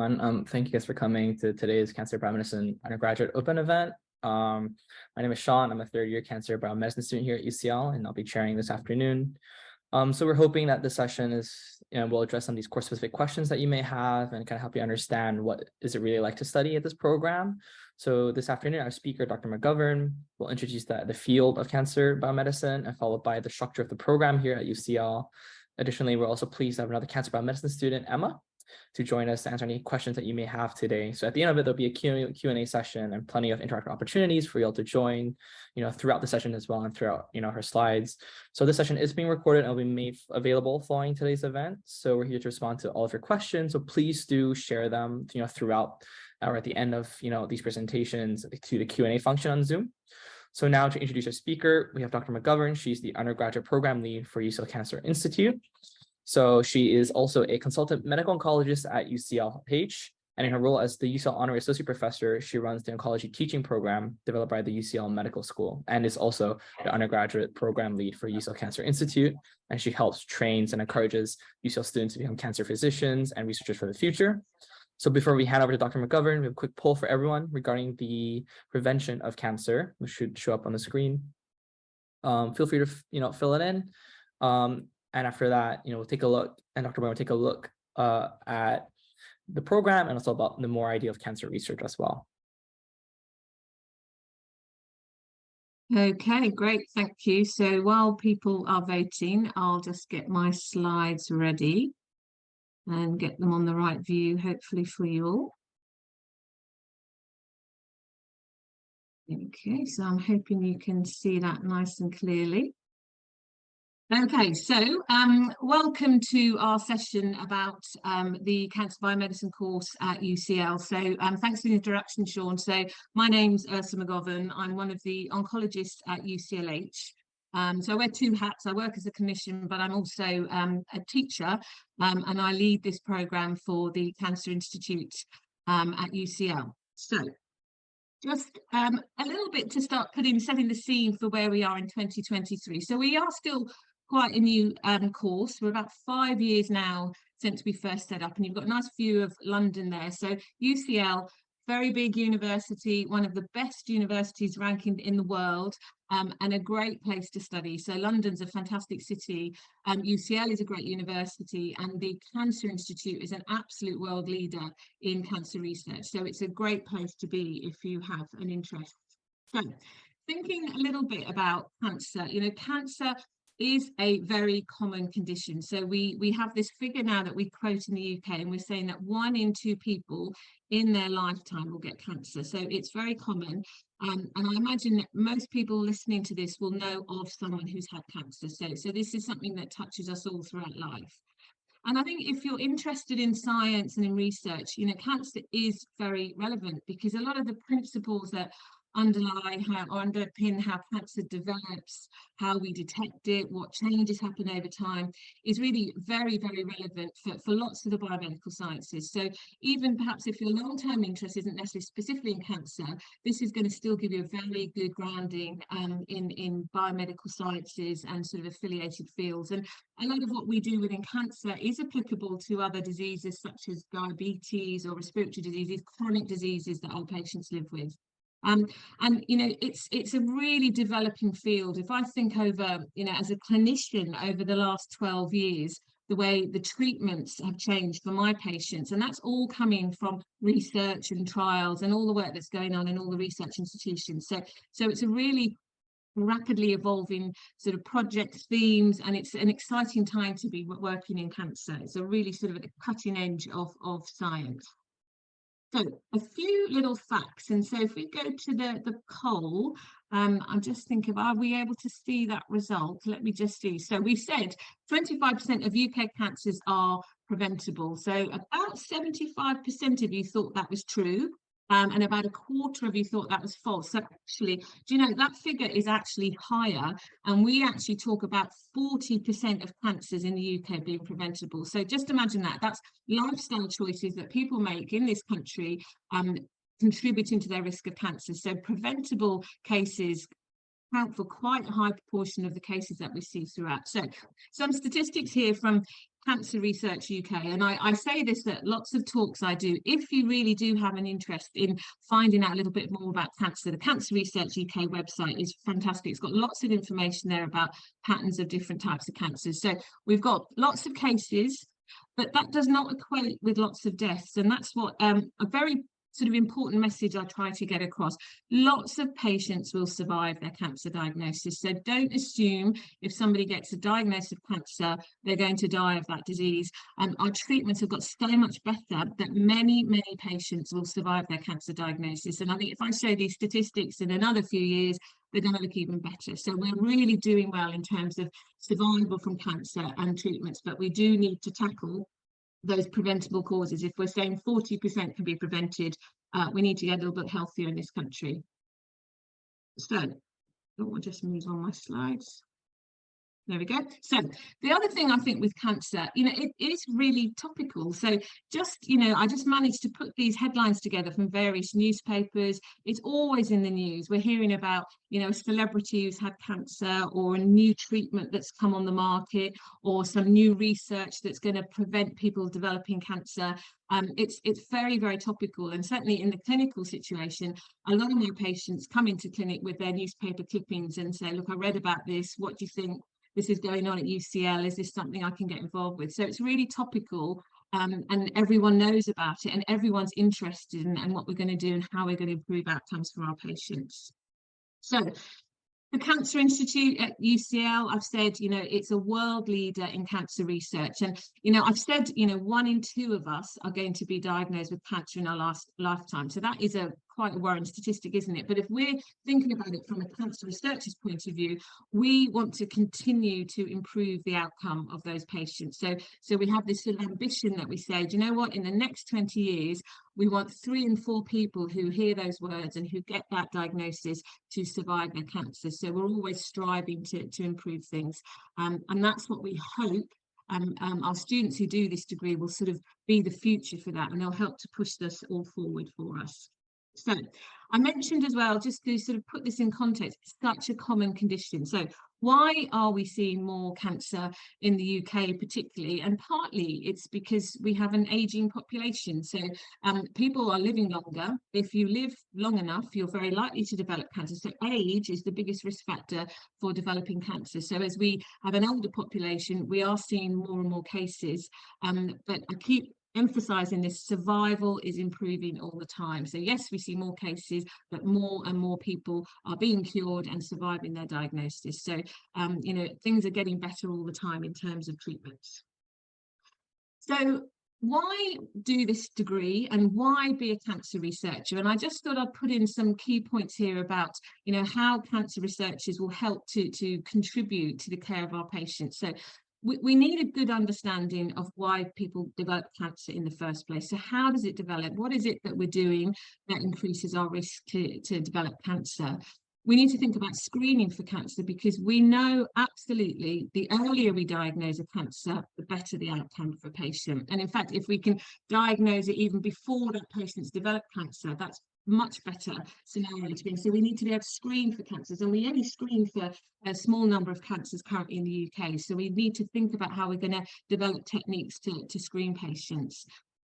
everyone. Thank you guys for coming to today's Cancer Biomedicine undergraduate open event. My name is Sean. I'm a third-year Cancer Biomedicine student here at UCL, and I'll be chairing this afternoon. So we're hoping that this session will address some of these course-specific questions that you may have and kind of help you understand what is it really like to study at this program. So this afternoon, our speaker, Dr. McGovern, will introduce the field of cancer biomedicine and followed by the structure of the program here at UCL. Additionally, we're also pleased to have another cancer biomedicine student, Emma, to join us to answer any questions that you may have today. So at the end of it, there'll be a Q&A session and plenty of interactive opportunities for you all to join, throughout the session as well and throughout, her slides. So this session is being recorded and will be made available following today's event. So we're here to respond to all of your questions. So please do share them, throughout or at the end of, these presentations to the Q&A function on Zoom. So now to introduce our speaker, we have Dr. McGovern. She's the undergraduate program lead for UCL Cancer Institute. So she is also a consultant medical oncologist at UCLH, and in her role as the UCL Honorary Associate Professor, she runs the oncology teaching program developed by the UCL Medical School, and is also the undergraduate program lead for UCL Cancer Institute, and she helps, trains, and encourages UCL students to become cancer physicians and researchers for the future. So before we hand over to Dr. McGovern, we have a quick poll for everyone regarding the prevention of cancer, which should show up on the screen. Feel free to, fill it in. And after that, we'll take a look, and Dr. Brown will take a look at the program and also about the more idea of cancer research as well. Okay, great, thank you. So while people are voting, I'll just get my slides ready and get them on the right view, hopefully for you all. Okay, so I'm hoping you can see that nice and clearly. Okay, so welcome to our session about the Cancer Biomedicine course at UCL. So thanks for the introduction, Sean. So my name's Ursula McGovern. I'm one of the oncologists at UCLH. So I wear two hats. I work as a clinician, but I'm also a teacher, and I lead this program for the Cancer Institute at UCL. So just a little bit to start setting the scene for where we are in 2023. So we are still quite a new course. We're about 5 years now since we first set up, and you've got a nice view of London there. So UCL, very big university, one of the best universities ranking in the world, and a great place to study. So London's a fantastic city. UCL is a great university, and the Cancer Institute is an absolute world leader in cancer research. So it's a great place to be if you have an interest. So thinking a little bit about cancer, cancer is a very common condition. So we have this figure now that we quote in the UK, and we're saying that 1 in 2 people in their lifetime will get cancer. So it's very common. And I imagine that most people listening to this will know of someone who's had cancer. So this is something that touches us all throughout life. And I think if you're interested in science and in research, cancer is very relevant, because a lot of the principles that underpin how cancer develops, how we detect it, what changes happen over time, is really very, very relevant for lots of the biomedical sciences. So even perhaps if your long-term interest isn't necessarily specifically in cancer, this is going to still give you a very good grounding in biomedical sciences and sort of affiliated fields. And a lot of what we do within cancer is applicable to other diseases such as diabetes or respiratory diseases, chronic diseases that our patients live with. And it's a really developing field. If I think over, as a clinician over the last 12 years, the way the treatments have changed for my patients, and that's all coming from research and trials and all the work that's going on in all the research institutions. So it's a really rapidly evolving sort of project themes, and it's an exciting time to be working in cancer. It's a really sort of at the cutting edge of science. So a few little facts, and so if we go to the poll, I'm just thinking, are we able to see that result? Let me just see. So we said 25% of UK cancers are preventable. So about 75% of you thought that was true. And about a quarter of you thought that was false. So actually, do you know, that figure is actually higher, and we actually talk about 40% of cancers in the UK being preventable. So just imagine that. That's lifestyle choices that people make in this country, contributing to their risk of cancer. So preventable cases account for quite a high proportion of the cases that we see throughout. So some statistics here from Cancer Research UK, and I say this at lots of talks I do. If you really do have an interest in finding out a little bit more about cancer, the Cancer Research UK website is fantastic. It's got lots of information there about patterns of different types of cancers. So we've got lots of cases, but that does not equate with lots of deaths, and that's what a very sort of important message I try to get across. Lots of patients will survive their cancer diagnosis. So don't assume if somebody gets a diagnosis of cancer, they're going to die of that disease. Our treatments have got so much better that many, many patients will survive their cancer diagnosis. And I think if I show these statistics in another few years, they're going to look even better. So we're really doing well in terms of survival from cancer and treatments, but we do need to tackle those preventable causes. If we're saying 40% can be prevented, we need to get a little bit healthier in this country. So, I'll just move on my slides. There we go. So the other thing I think with cancer, it is really topical. So I just managed to put these headlines together from various newspapers. It's always in the news. We're hearing about, a celebrity who's had cancer, or a new treatment that's come on the market, or some new research that's going to prevent people developing cancer. It's very, very topical. And certainly in the clinical situation, a lot of my patients come into clinic with their newspaper clippings and say, look, I read about this. What do you think? This is going on at UCL. Is this something I can get involved with? So it's really topical, and everyone knows about it, and everyone's interested in what we're going to do and how we're going to improve outcomes for our patients. So the Cancer Institute at UCL, I've said, it's a world leader in cancer research. And, I've said, 1 in 2 of us are going to be diagnosed with cancer in our lifetime. So that is quite a worrying statistic, isn't it? But if we're thinking about it from a cancer researcher's point of view, we want to continue to improve the outcome of those patients. So we have this sort of ambition that we say, do you know what, in the next 20 years, we want 3 in 4 people who hear those words and who get that diagnosis to survive their cancer. So we're always striving to improve things. And that's what we hope our students who do this degree will sort of be the future for that, and they'll help to push this all forward for us. So I mentioned as well, just to sort of put this in context, it's such a common condition. So why are we seeing more cancer in the UK particularly? And partly it's because we have an aging population. So people are living longer. If you live long enough, you're very likely to develop cancer. So age is the biggest risk factor for developing cancer. So as we have an older population, we are seeing more and more cases. But I keep emphasizing this, survival is improving all the time. So yes, we see more cases, but more and more people are being cured and surviving their diagnosis. So things are getting better all the time in terms of treatments. So why do this degree and why be a cancer researcher? And I just thought I'd put in some key points here about how cancer researchers will help to contribute to the care of our patients. So we need a good understanding of why people develop cancer in the first place. So how does it develop? What is it that we're doing that increases our risk to develop cancer? We need to think about screening for cancer, because we know absolutely the earlier we diagnose a cancer, the better the outcome for a patient. And in fact, if we can diagnose it even before that patient's developed cancer, that's much better scenario to be in. So we need to be able to screen for cancers, and we only screen for a small number of cancers currently in the UK. So we need to think about how we're going to develop techniques to screen patients.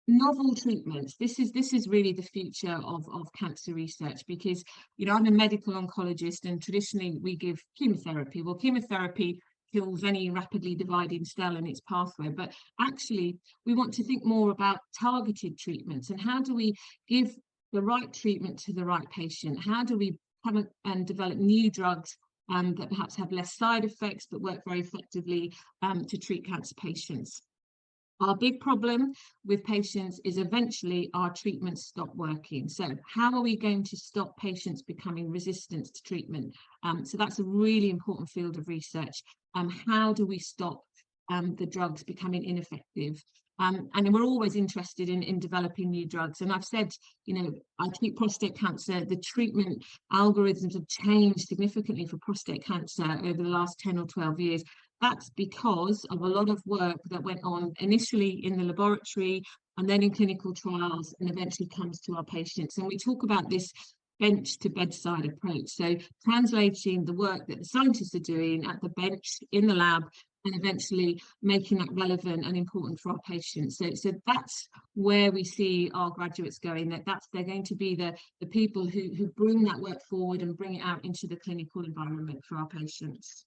Novel treatments. This is really the future of cancer research, because I'm a medical oncologist, and traditionally we give chemotherapy. Well, chemotherapy kills any rapidly dividing cell in its pathway, but actually we want to think more about targeted treatments, and how do we give the right treatment to the right patient? How do we come and develop new drugs that perhaps have less side effects but work very effectively to treat cancer patients? Our big problem with patients is eventually our treatments stop working. So how are we going to stop patients becoming resistant to treatment? So that's a really important field of research. How do we stop the drugs becoming ineffective? And we're always interested in developing new drugs. And I've said, I treat prostate cancer. The treatment algorithms have changed significantly for prostate cancer over the last 10 or 12 years. That's because of a lot of work that went on initially in the laboratory and then in clinical trials, and eventually comes to our patients. And we talk about this bench to bedside approach. So translating the work that the scientists are doing at the bench in the lab and eventually making that relevant and important for our patients. So that's where we see our graduates going, they're going to be the people who bring that work forward and bring it out into the clinical environment for our patients.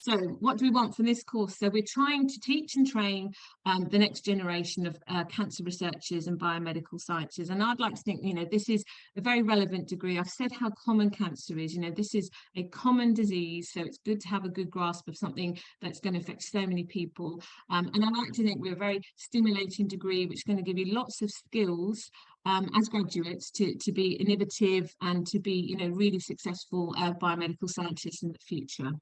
So what do we want from this course? So we're trying to teach and train the next generation of cancer researchers and biomedical sciences. And I'd like to think, this is a very relevant degree. I've said how common cancer is. This is a common disease. So it's good to have a good grasp of something that's going to affect so many people. And I like to think we're a very stimulating degree, which is going to give you lots of skills as graduates to be innovative and to be, really successful biomedical scientists in the future.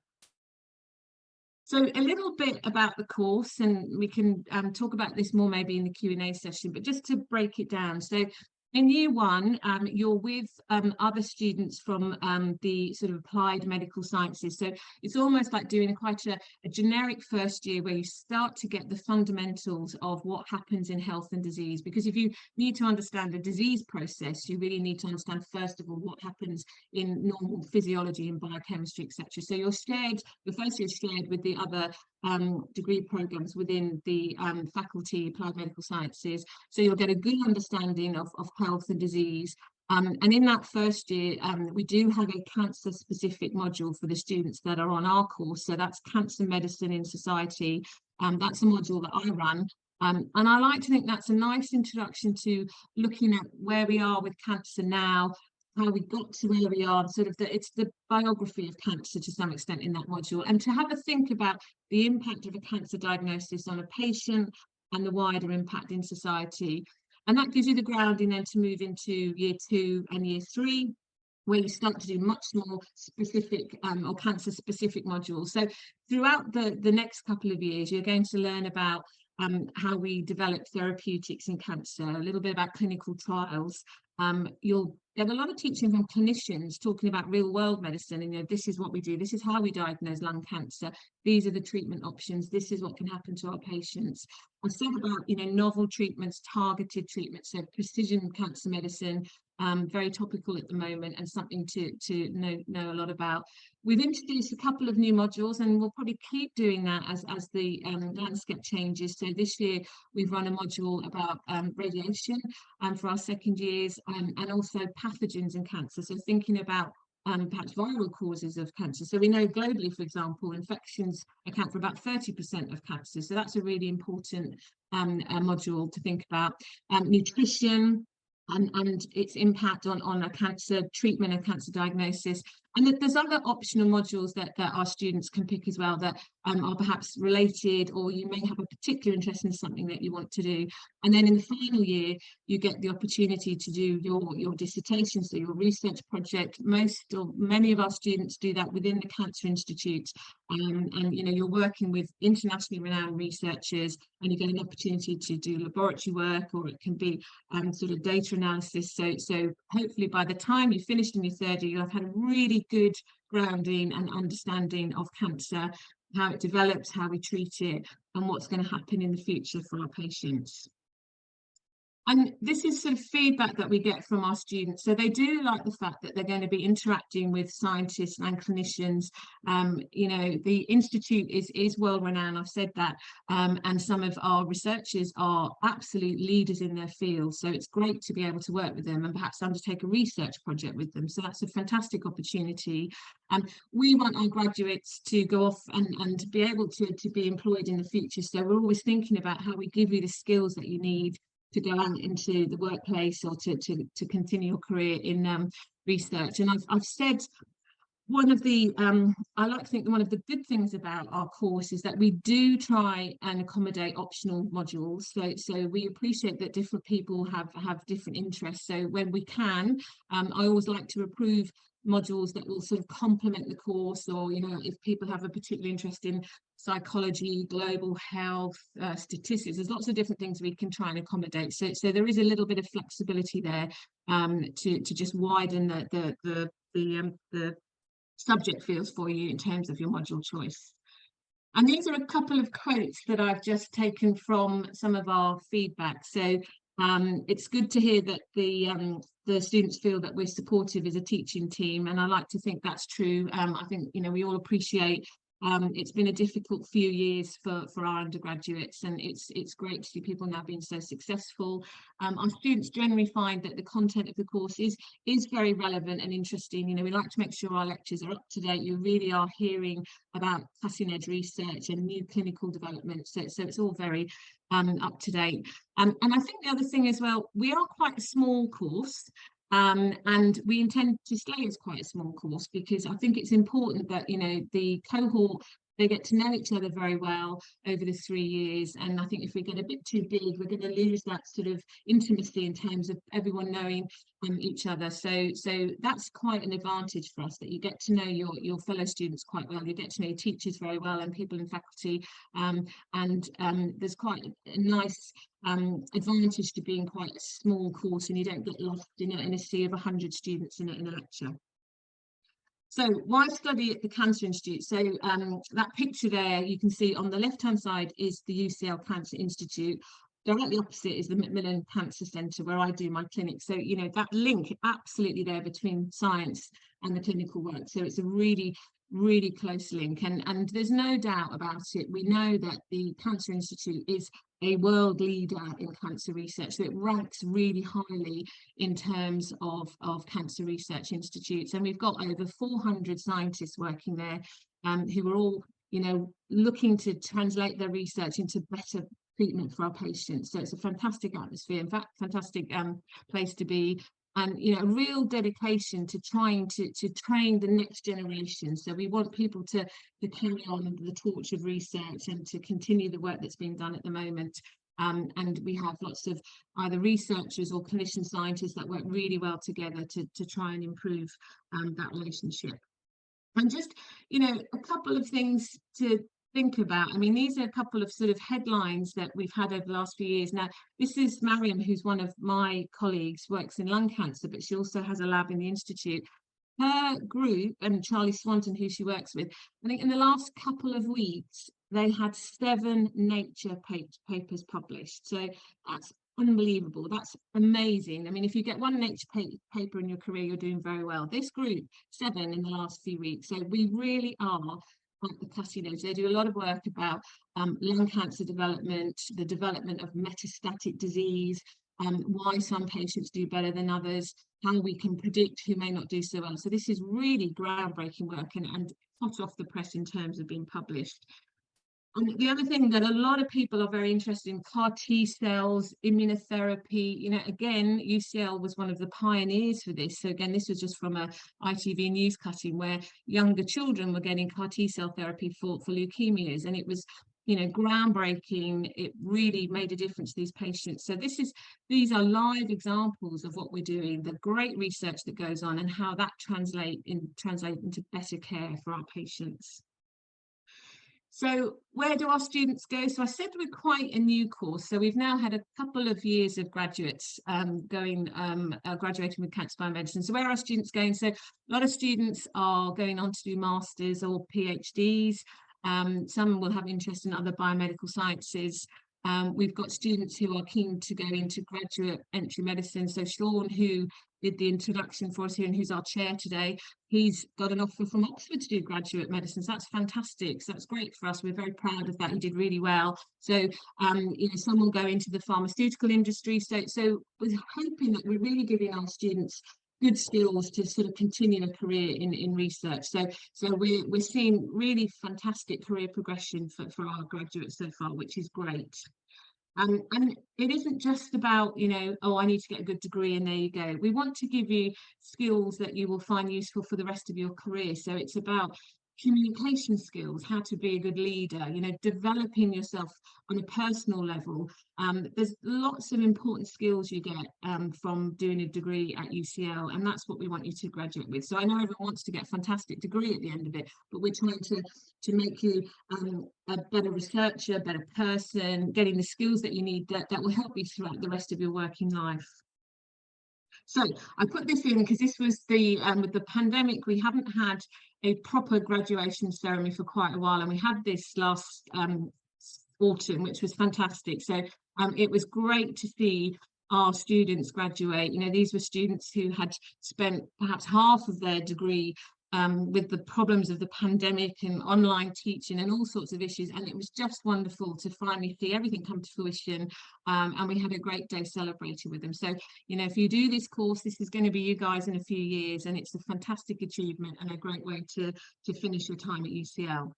So a little bit about the course, and we can talk about this more maybe in the Q&A session, but just to break it down. So in year one, you're with other students from the sort of applied medical sciences. So it's almost like doing quite a generic first year where you start to get the fundamentals of what happens in health and disease. Because if you need to understand a disease process, you really need to understand, first of all, what happens in normal physiology and biochemistry, etc. So your first year is shared with the other degree programs within the faculty applied medical sciences, so you'll get a good understanding of health and disease. And in that first year, we do have a cancer specific module for the students that are on our course. So that's cancer medicine in society. That's a module that I run. And I like to think that's a nice introduction to looking at where we are with cancer now, how we got to where we are, sort of it's the biography of cancer to some extent in that module, and to have a think about the impact of a cancer diagnosis on a patient and the wider impact in society. And that gives you the grounding then to move into year 2 and year 3, where you start to do much more specific or cancer specific modules. So throughout the next couple of years, you're going to learn about how we develop therapeutics in cancer, a little bit about clinical trials. You'll get a lot of teaching from clinicians talking about real world medicine, and this is what we do, this is how we diagnose lung cancer, these are the treatment options, this is what can happen to our patients. I've said about novel treatments, targeted treatments, so precision cancer medicine, very topical at the moment and something to know a lot about. We've introduced a couple of new modules, and we'll probably keep doing that as the landscape changes. So this year we've run a module about radiation for our second years, and also pathogens in cancer, so thinking about perhaps viral causes of cancer. So we know globally, for example, infections account for about 30% of cancer, so that's a really important module to think about. Nutrition and its impact on a cancer treatment and cancer diagnosis. And there's other optional modules that our students can pick as well that are perhaps related, or you may have a particular interest in something that you want to do. And then in the final year, you get the opportunity to do your dissertation, so your research project. Most or many of our students do that within the Cancer Institute. And you're working with internationally renowned researchers, and you get an opportunity to do laboratory work, or it can be sort of data analysis. So hopefully by the time you finished in your third year, you'll have had a really good grounding and understanding of cancer, how it develops, how we treat it, and what's going to happen in the future for our patients. And this is sort of feedback that we get from our students. So they do like the fact that they're going to be interacting with scientists and clinicians. The Institute is well renowned, I've said that, and some of our researchers are absolute leaders in their field. So it's great to be able to work with them and perhaps undertake a research project with them. So that's a fantastic opportunity. We want our graduates to go off and be able to be employed in the future. So we're always thinking about how we give you the skills that you need to go out into the workplace, or to continue your career in research. And I've said one of the I like to think one of the good things about our course is that we do try and accommodate optional modules. So we appreciate that different people have different interests. So when we can, I always like to approve modules that will sort of complement the course, or if people have a particular interest in psychology, global health, statistics, there's lots of different things we can try and accommodate. So there is a little bit of flexibility there to just widen the subject fields for you in terms of your module choice. And these are a couple of quotes that I've just taken from some of our feedback. So it's good to hear that the students feel that we're supportive as a teaching team, and I like to think that's true. I think we all appreciate It's been a difficult few years for our undergraduates, and it's great to see people now being so successful. Our students generally find that the content of the course is very relevant and interesting. We like to make sure our lectures are up to date. You really are hearing about cutting edge research and new clinical development, so it's all very up to date. And I think the other thing as well, we are quite a small course. And we intend to stay as quite a small course, because I think it's important that the cohort, they get to know each other very well over the 3 years. And I think if we get a bit too big, we're going to lose that sort of intimacy in terms of everyone knowing each other. So that's quite an advantage for us, that you get to know your fellow students quite well, you get to know your teachers very well, and people in faculty, and there's quite a nice advantage to being quite a small course, and you don't get lost in a sea of 100 students in a lecture. So why study at the Cancer Institute? So that picture there, you can see on the left-hand side is the UCL Cancer Institute. Directly opposite is the Macmillan Cancer Centre, where I do my clinic. So, that link absolutely there between science and the clinical work. So it's a really, really close link. And there's no doubt about it. We know that the Cancer Institute is a world leader in cancer research. So it ranks really highly in terms of cancer research institutes. And we've got over 400 scientists working there, who are all, looking to translate their research into better treatment for our patients. So it's a fantastic atmosphere, in fact, fantastic place to be. And a real dedication to trying to train the next generation. So we want people to carry on the torch of research and to continue the work that's being done at the moment. And we have lots of either researchers or clinician scientists that work really well together to try and improve that relationship. And just, a couple of things to think about. I mean, these are a couple of sort of headlines that we've had over the last few years. Now, this is Mariam, who's one of my colleagues, works in lung cancer, but she also has a lab in the Institute. Her group, and Charlie Swanton, who she works with, I think in the last couple of weeks, they had 7 Nature papers published. So that's unbelievable. That's amazing. I mean, if you get 1 Nature paper in your career, you're doing very well. This group, 7 in the last few weeks. So we really are at the cutting edge. They do a lot of work about lung cancer development, the development of metastatic disease, why some patients do better than others, how we can predict who may not do so well. So this is really groundbreaking work and hot off the press in terms of being published. And the other thing that a lot of people are very interested in, CAR T cells, immunotherapy. Again, UCL was one of the pioneers for this. So again, this was just from a ITV news cutting where younger children were getting CAR T cell therapy for leukemias, and it was groundbreaking. It really made a difference to these patients. So these are live examples of what we're doing, the great research that goes on, and how that translate into better care for our patients. So where do our students go? So I said we're quite a new course. So we've now had a couple of years of graduates graduating with cancer biomedicine. So where are our students going? So a lot of students are going on to do masters or PhDs. Some will have interest in other biomedical sciences. We've got students who are keen to go into graduate entry medicine. So Sean, who did the introduction for us here and who's our chair today, he's got an offer from Oxford to do graduate medicine. So that's fantastic. So that's great for us. We're very proud of that. He did really well. So, some will go into the pharmaceutical industry. So we're hoping that we're really giving our students good skills to sort of continue a career in research. So we're seeing really fantastic career progression for our graduates so far, which is great. And it isn't just about, oh, I need to get a good degree and there you go. We want to give you skills that you will find useful for the rest of your career. So it's about communication skills, how to be a good leader, developing yourself on a personal level. There's lots of important skills you get from doing a degree at UCL, and that's what we want you to graduate with. So I know everyone wants to get a fantastic degree at the end of it, but we're trying to make you a better researcher, a better person, getting the skills that you need that will help you throughout the rest of your working life. So I put this in because this was with the pandemic, we haven't had a proper graduation ceremony for quite a while, and we had this last autumn, which was fantastic. So it was great to see our students graduate. These were students who had spent perhaps half of their degree with the problems of the pandemic and online teaching and all sorts of issues. And it was just wonderful to finally see everything come to fruition. And we had a great day celebrating with them. So, you know, if you do this course, this is going to be you guys in a few years, and it's a fantastic achievement and a great way to finish your time at UCL.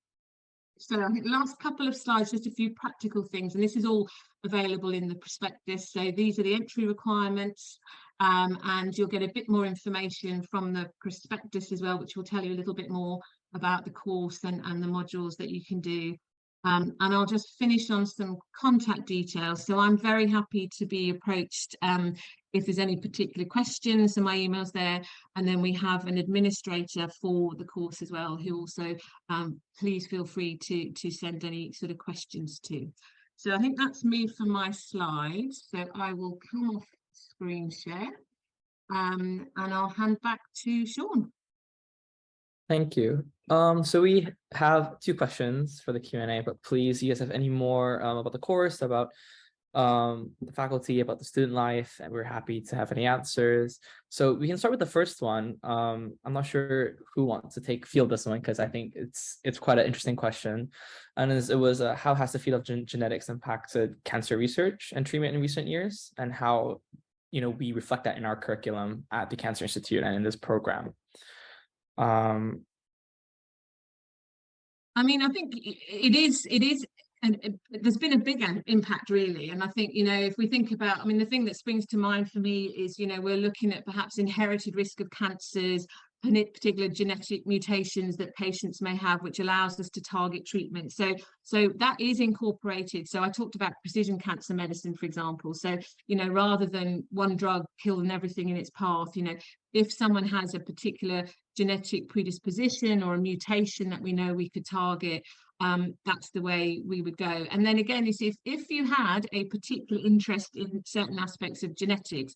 So I think the last couple of slides, just a few practical things, and this is all available in the prospectus. So these are the entry requirements, and you'll get a bit more information from the prospectus as well, which will tell you a little bit more about the course and the modules that you can do. And I'll just finish on some contact details. So I'm very happy to be approached if there's any particular questions. So my email's there, and then we have an administrator for the course as well, who also please feel free to send any sort of questions to. So I think that's me for my slides. So I will come off screen share, and I'll hand back to Sean. Thank you. So we have 2 questions for the Q&A, but please, you guys have any more about the course, about the faculty, about the student life, and we're happy to have any answers. So we can start with the first one. I'm not sure who wants to field this one, because I think it's quite an interesting question. And it was how has the field of genetics impacted cancer research and treatment in recent years, and how, you know, we reflect that in our curriculum at the Cancer Institute and in this program. I mean, I think it is, and there's been a big impact really. And I think, you know, if we think about, I mean, the thing that springs to mind for me is, you know, we're looking at perhaps inherited risk of cancers, particular genetic mutations that patients may have, which allows us to target treatment. So that is incorporated. So I talked about precision cancer medicine, for example. So, you know, rather than one drug killing everything in its path, you know, if someone has a particular genetic predisposition or a mutation that we know we could target, that's the way we would go. And then again, if you had a particular interest in certain aspects of genetics,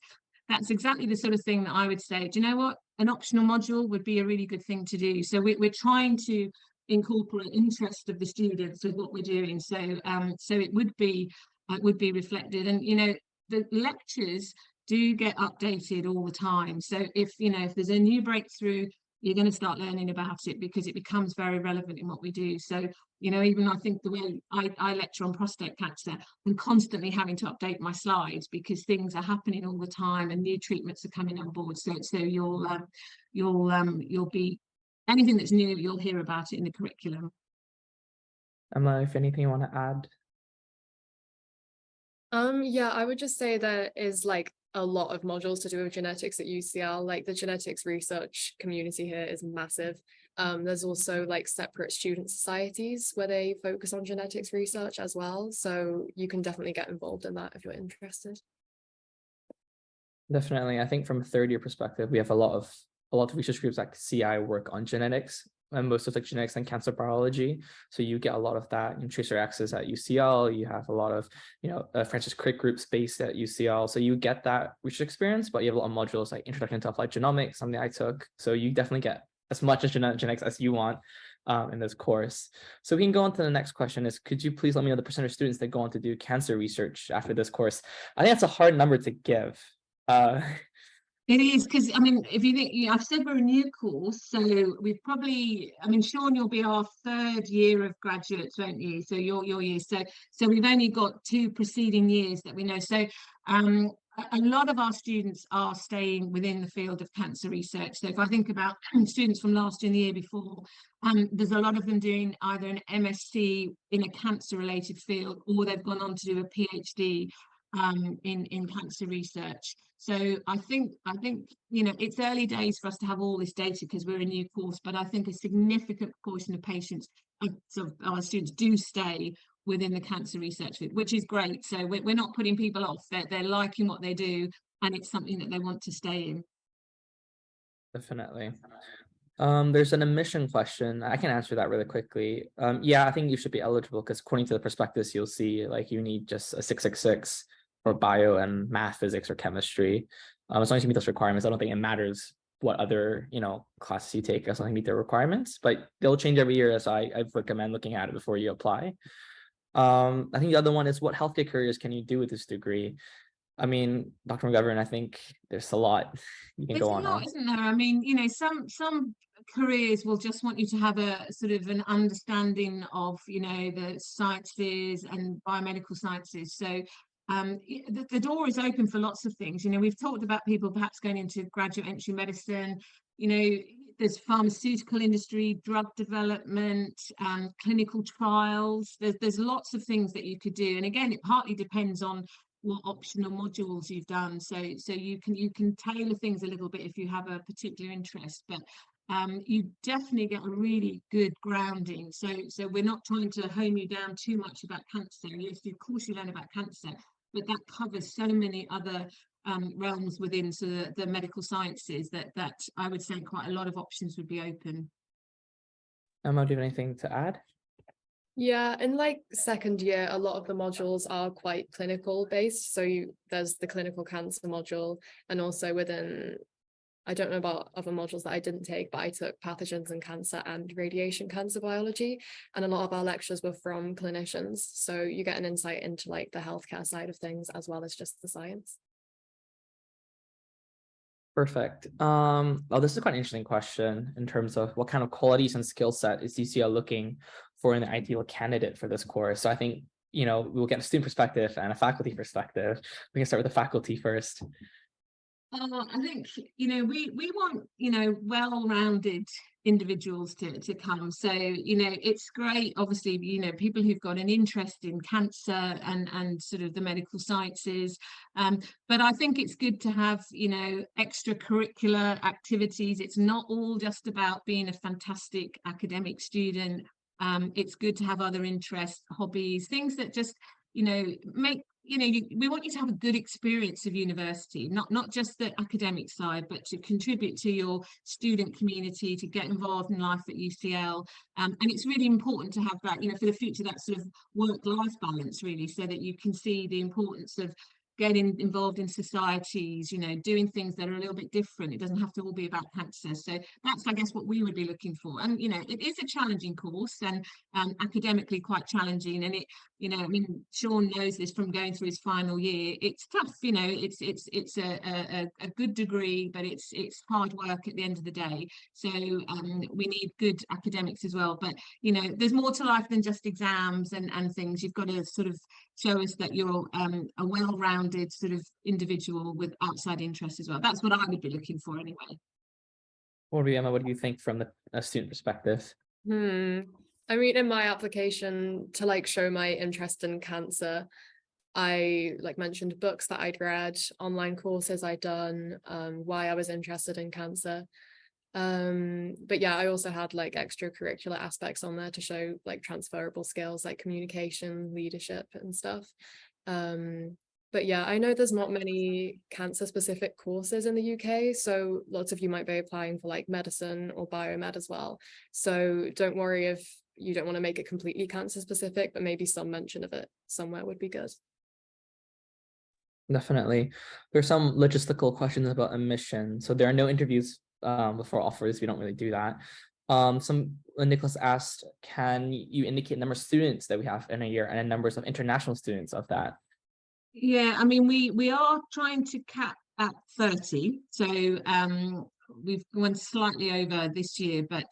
that's exactly the sort of thing that I would say, do you know what, an optional module would be a really good thing to do. So we're trying to incorporate interest of the students with what we're doing. So it would be reflected. And, you know, the lectures do get updated all the time. So if there's a new breakthrough, you're going to start learning about it because it becomes very relevant in what we do. So, you know, even I think the way I lecture on prostate cancer, I'm constantly having to update my slides because things are happening all the time and new treatments are coming on board. So you'll be, anything that's new, you'll hear about it in the curriculum. Emma, if anything you want to add? Yeah, I would just say there is like a lot of modules to do with genetics at UCL. Like the genetics research community here is massive. There's also like separate student societies where they focus on genetics research as well. So you can definitely get involved in that if you're interested. Definitely. I think from a 3rd year perspective, we have a lot of research groups like CI work on genetics, and most of like genetics and cancer biology. So you get a lot of that in Tracer Access at UCL. You have a lot of, you know, Francis Crick groups based at UCL. So you get that research experience, but you have a lot of modules like Introduction to Applied Genomics, something I took. So you definitely get as much as genetics as you want in this course. So we can go on to the next question is, could you please let me know the percentage of students that go on to do cancer research after this course? I think that's a hard number to give. It is, because I mean, if you think, I've said we're a new course, so we've probably, I mean, Sean, you'll be our 3rd year of graduates, won't you? So your year, so we've only got 2 preceding years that we know. So a lot of our students are staying within the field of cancer research. So if I think about students from last year and the year before, there's a lot of them doing either an MSc in a cancer related field, or they've gone on to do a PhD in cancer research. So I think you know, it's early days for us to have all this data because we're a new course, but I think a significant proportion of patients, of our students, do stay within the cancer research field, which is great. So we're not putting people off. They're liking what they do, and it's something that they want to stay in. Definitely. There's an admission question. I can answer that really quickly. Yeah, I think you should be eligible because according to the prospectus, you'll see like you need just a 666 for bio and math, physics, or chemistry. As long as you meet those requirements, I don't think it matters what other, you know, classes you take as long as you meet their requirements, but they'll change every year. So I recommend looking at it before you apply. I think the other one is, what healthcare careers can you do with this degree? I mean, Dr. McGovern, I think there's a lot you can There's go a on. lot, isn't there? I mean, you know, some careers will just want you to have a sort of an understanding of, you know, the sciences and biomedical sciences. So the door is open for lots of things. You know, we've talked about people perhaps going into graduate entry medicine. You know, there's pharmaceutical industry, drug development, clinical trials. There's lots of things that you could do. And again, it partly depends on what optional modules you've done, so you can tailor things a little bit if you have a particular interest, but you definitely get a really good grounding. So we're not trying to hone you down too much about cancer. Yes, of course you learn about cancer, but that covers so many other realms within the medical sciences that I would say quite a lot of options would be open. Emma, do you have anything to add? Yeah, in like second year, a lot of the modules are quite clinical based. So there's the clinical cancer module, and also within, I don't know about other modules that I didn't take, but I took pathogens and cancer and radiation cancer biology. And a lot of our lectures were from clinicians. So you get an insight into like the healthcare side of things as well as just the science. Perfect. Well, this is quite an interesting question in terms of what kind of qualities and skill set is UCL looking for in the ideal candidate for this course. So I think, you know, we'll get a student perspective and a faculty perspective. We can start with the faculty first. I think, you know, we want, you know, well-rounded individuals to come. So, you know, it's great, obviously, you know, people who've got an interest in cancer and sort of the medical sciences. But I think it's good to have, you know, extracurricular activities. It's not all just about being a fantastic academic student. It's good to have other interests, hobbies, things that just, you know, make, you know, we want you to have a good experience of university, not just the academic side, but to contribute to your student community, to get involved in life at UCL. And it's really important to have that, you know, for the future, that sort of work-life balance, really, so that you can see the importance of getting involved in societies, you know, doing things that are a little bit different. It doesn't have to all be about cancer. So that's, I guess, what we would be looking for. And, you know, it is a challenging course and academically quite challenging. And it, you know, I mean, Sean knows this from going through his final year. It's tough, you know, it's a good degree, but it's hard work at the end of the day. So we need good academics as well. But, you know, there's more to life than just exams and things. You've got to sort of show us that you're a well-rounded sort of individual with outside interests as well. That's what I would be looking for anyway. Or Emma, what do you think from the student perspective? I mean, in my application to like show my interest in cancer, I like mentioned books that I'd read, online courses I'd done, why I was interested in cancer. But yeah, I also had like extracurricular aspects on there to show like transferable skills like communication, leadership and stuff. But yeah, I know there's not many cancer specific courses in the UK, so lots of you might be applying for like medicine or biomed as well. So don't worry if you don't want to make it completely cancer specific, but maybe some mention of it somewhere would be good. Definitely. There's some logistical questions about admission. So there are no interviews before offers. We don't really do that. Nicholas asked, can you indicate the number of students that we have in a year and the numbers of international students of that? Yeah, I mean, we are trying to cap at 30. So we've gone slightly over this year, but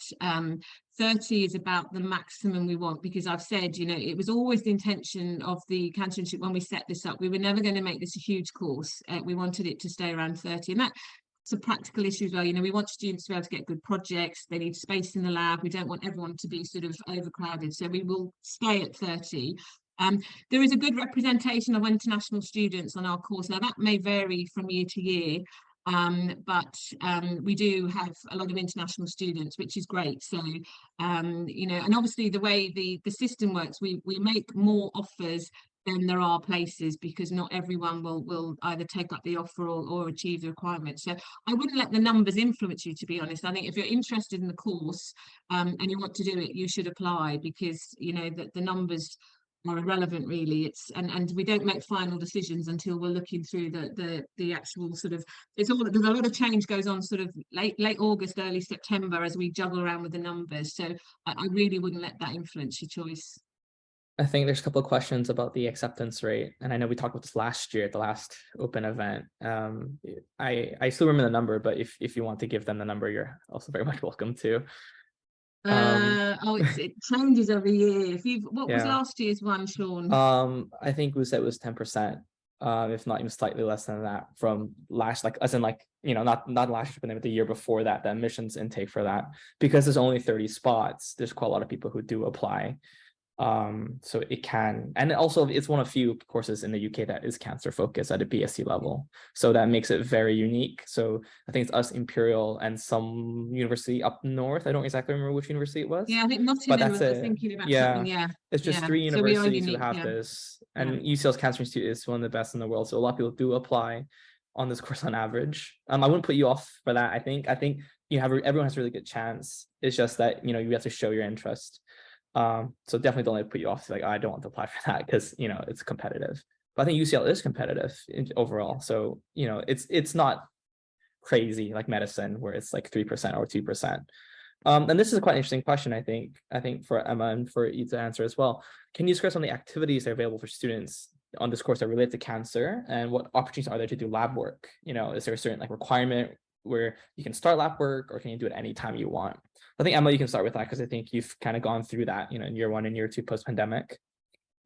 30 is about the maximum we want, because I've said, you know, it was always the intention of the Cancer Institute when we set this up. We were never going to make this a huge course. We wanted it to stay around 30, and that's a practical issue as well. You know, we want students to be able to get good projects. They need space in the lab. We don't want everyone to be sort of overcrowded. So we will stay at 30. There is a good representation of international students on our course. Now, that may vary from year to year, but we do have a lot of international students, which is great. So, you know, and obviously the way the system works, we make more offers than there are places, because not everyone will either take up the offer or achieve the requirements. So I wouldn't let the numbers influence you, to be honest. I think if you're interested in the course and you want to do it, you should apply, because, you know, the numbers are irrelevant, really. It's and we don't make final decisions until we're looking through the actual sort of, there's a lot of change goes on sort of late August, early September, as we juggle around with the numbers. So I really wouldn't let that influence your choice. I think there's a couple of questions about the acceptance rate, and I know we talked about this last year at the last open event. I still remember the number, but if you want to give them the number, you're also very much welcome to. It changes every year. What was Yeah. last year's one, Sean? I think we said it was 10%, if not even slightly less than that from last, like as in like, not last year, but the year before that, the admissions intake for that, because there's only 30 spots, there's quite a lot of people who do apply. So it can, and also it's one of few courses in the UK that is cancer focused at a BSc level. So that makes it very unique. So I think it's us, Imperial, and some university up north. I don't exactly remember which university it was. Yeah, I think But Nottingham that's was it. thinking about Yeah. something. Yeah. It's just Yeah. 3 So we are universities who unique, have yeah. this, and UCL's Cancer Institute is one of the best in the world. So a lot of people do apply on this course on average. I wouldn't put you off for that. I think everyone has a really good chance. It's just that you have to show your interest. So definitely don't let it put you off, like, I don't want to apply for that, because it's competitive. But I think UCL is competitive overall. So it's not crazy like medicine where it's like 3% or 2%. And this is a quite interesting question, I think for Emma and for you to answer as well. Can you describe some of the activities that are available for students on this course that relate to cancer, and what opportunities are there to do lab work? Is there a certain like requirement where you can start lab work, or can you do it anytime you want? I think Emma, you can start with that, because I think you've kind of gone through that, in year 1 and year 2 post-pandemic.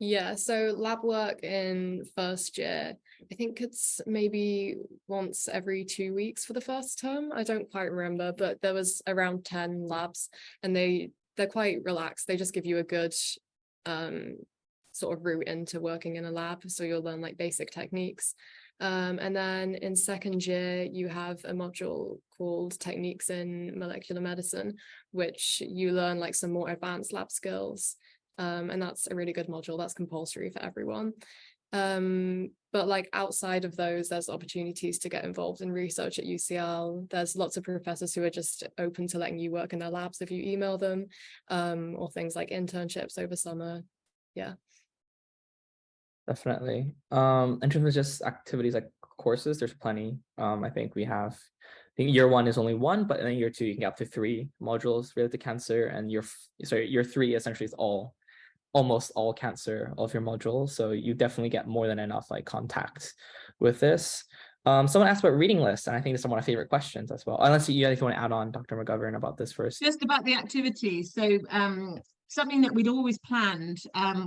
Yeah, so lab work in first year, I think it's maybe once every 2 weeks for the first term. I don't quite remember, but there was around 10 labs, and they're quite relaxed. They just give you a good sort of route into working in a lab, so you'll learn like basic techniques. And then in second year, you have a module called Techniques in Molecular Medicine, which you learn like some more advanced lab skills. And that's a really good module. That's compulsory for everyone. But like outside of those, there's opportunities to get involved in research at UCL. There's lots of professors who are just open to letting you work in their labs if you email them, or things like internships over summer. Yeah. Definitely. In terms of just activities like courses, there's plenty. I think year 1 is only 1, but then year 2 you can get up to 3 modules related to cancer, and year 3 essentially is almost all cancer of your modules. So you definitely get more than enough like contact with this. Someone asked about reading lists, and I think this is one of my favorite questions as well. Unless you want to add on, Dr. McGovern, about this first. Just about the activities. So something that we'd always planned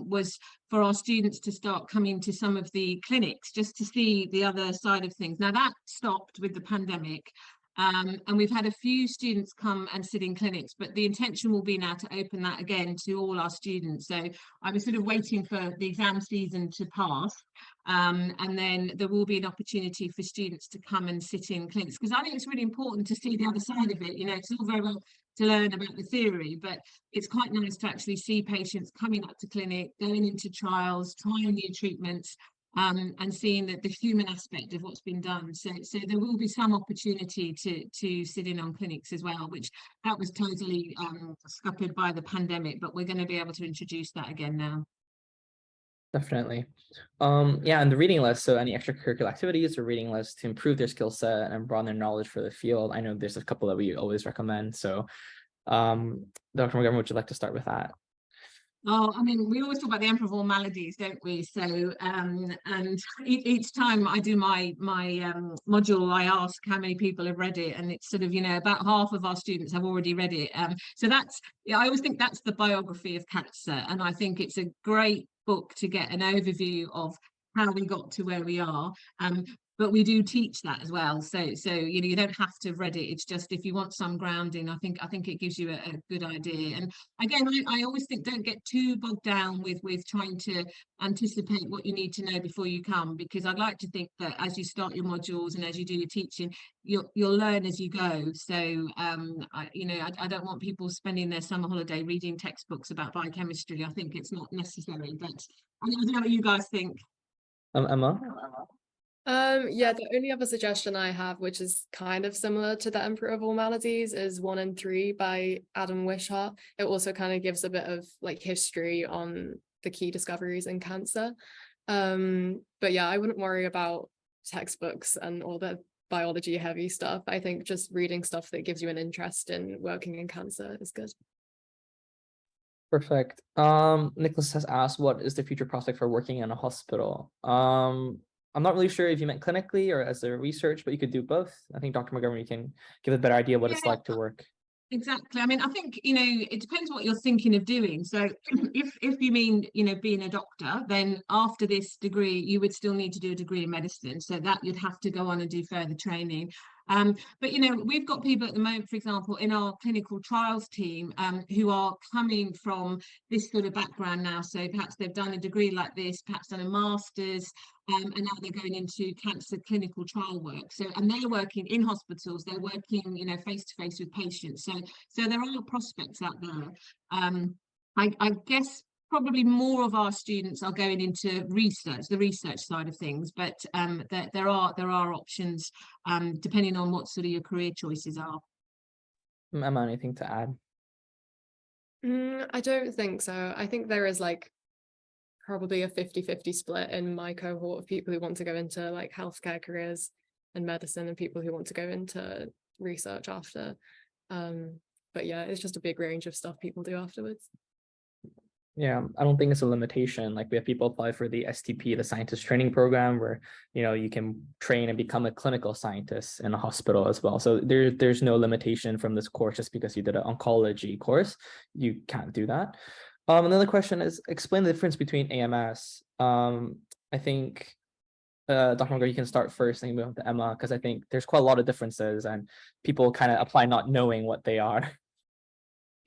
was for our students to start coming to some of the clinics just to see the other side of things. Now that stopped with the pandemic. And we've had a few students come and sit in clinics, but the intention will be now to open that again to all our students. So I was sort of waiting for the exam season to pass, and then there will be an opportunity for students to come and sit in clinics, because I think it's really important to see the other side of it. It's all very well to learn about the theory, but it's quite nice to actually see patients coming up to clinic, going into trials, trying new treatments, and seeing the human aspect of what's been done. So there will be some opportunity to sit in on clinics as well, which that was totally scuppered by the pandemic, but we're going to be able to introduce that again now. Definitely. Yeah, and the reading list, so any extracurricular activities or reading lists to improve their skill set and broaden their knowledge for the field. I know there's a couple that we always recommend. So Dr. McGovern, would you like to start with that? Oh, I mean, we always talk about the emperor of all maladies, don't we? So, and each time I do my module, I ask how many people have read it, and it's sort of, about half of our students have already read it. So that's, I always think that's the biography of cancer, and I think it's a great book to get an overview of how we got to where we are. But we do teach that as well. So you don't have to have read it. It's just, if you want some grounding, I think it gives you a good idea. And again, I always think, don't get too bogged down with trying to anticipate what you need to know before you come, because I'd like to think that as you start your modules and as you do your teaching, you'll learn as you go. So I don't want people spending their summer holiday reading textbooks about biochemistry. I think it's not necessary. But I don't know what you guys think. Emma? Yeah, the only other suggestion I have, which is kind of similar to The Emperor of All Maladies, is 1 and 3 by Adam Wishart. It also kind of gives a bit of like history on the key discoveries in cancer. But yeah, I wouldn't worry about textbooks and all the biology heavy stuff. I think just reading stuff that gives you an interest in working in cancer is good. Perfect. Nicholas has asked, what is the future prospect for working in a hospital? I'm not really sure if you meant clinically or as a research, but you could do both. I think Dr. Montgomery can give a better idea what it's Yeah, like to work. exactly. I mean, I think, it depends what you're thinking of doing. So if you mean, being a doctor, then after this degree, you would still need to do a degree in medicine. So that you'd have to go on and do further training. But we've got people at the moment, for example, in our clinical trials team, who are coming from this sort of background now. So perhaps they've done a degree like this, perhaps done a master's, and now they're going into cancer clinical trial work. So, and they're working in hospitals, they're working, face to face with patients. So there are prospects out there. I guess probably more of our students are going into research, the research side of things, but there are options depending on what sort of your career choices are. Emma, anything to add? I don't think so. I think there is like probably a 50-50 split in my cohort of people who want to go into like healthcare careers and medicine, and people who want to go into research after. But yeah, it's just a big range of stuff people do afterwards. Yeah, I don't think it's a limitation. Like, we have people apply for the STP, the scientist training program, where you can train and become a clinical scientist in a hospital as well. So there's no limitation from this course just because you did an oncology course. You can't do that. Another question is, explain the difference between AMS. I think Dr. Montgomery, you can start first and move on to Emma, because I think there's quite a lot of differences and people kind of apply not knowing what they are.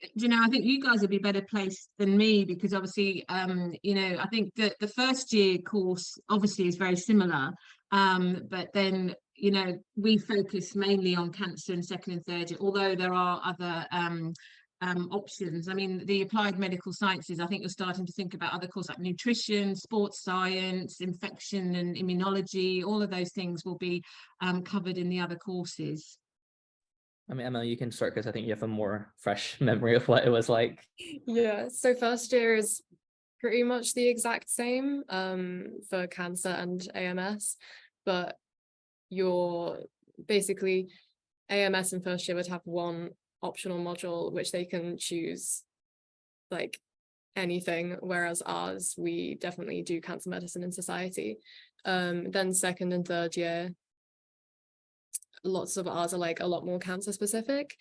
I think you guys would be better placed than me, because obviously, I think that the first year course obviously is very similar, but then, we focus mainly on cancer in second and third year, although there are other options. I mean, the applied medical sciences, I think you're starting to think about other courses like nutrition, sports science, infection and immunology. All of those things will be covered in the other courses. I mean, Emma, you can start because I think you have a more fresh memory of what it was like. Yeah, so first year is pretty much the exact same for cancer and AMS, but you're basically, AMS in first year would have one optional module which they can choose like anything, whereas ours, we definitely do cancer medicine and society. Then second and third year, lots of ours are like a lot more cancer specific,